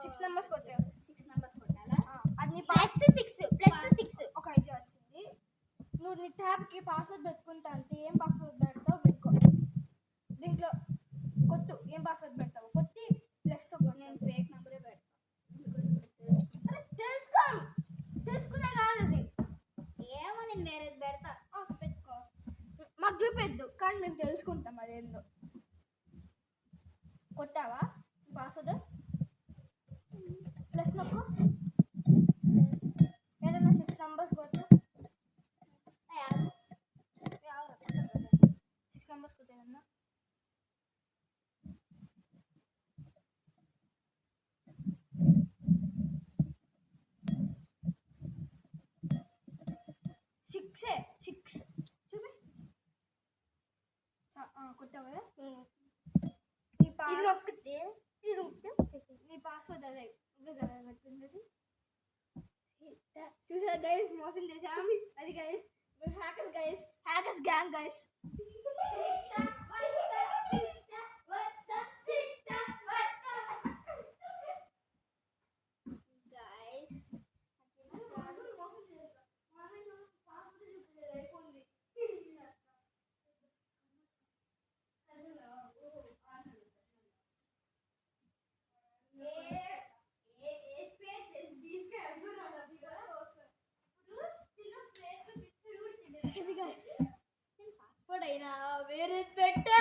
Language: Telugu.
సిక్స్ నెంబర్స్ కొట్టావు. 6 నెంబర్స్ కొట్టాలా? అది +6 ఒక ఐడియా వచ్చింది. నువ్వు నీ ట్యాబ్కి పాస్వర్డ్ పెట్టుకుంటా అంటే ఏం పాస్వర్డ్ పెడతావు పెట్టుకో. దీంట్లో కొట్టు, ఏం పాస్వర్డ్ పెడతావు కొట్టి ప్లస్తో కొట్టు. నేను ఫేక్ నెంబరే పెడతా. తెలుసుకునే కాదు అది. ఏమో నేను వేరేది పెడతా. పెట్టుకో, మాకు చూపెద్దు కానీ మేము తెలుసుకుంటాం అదేందో. కొట్టావా పాస్వర్డ్? ప్లస్ నొక్కు. ఏదైనా 6 నెంబర్స్ కొట్టు. 6 నెంబర్స్ కొట్టేదన్నా. సిక్స్ చూపి. కొట్టావు కదా. ఇది నొక్కితే నీ పాస్వర్డ్ అదే కదా పెట్టింది. చూసారా గైస్, మోసం చేసాం. అది guys hackers gang guys. Password అయినా వేరేది పెట్టా.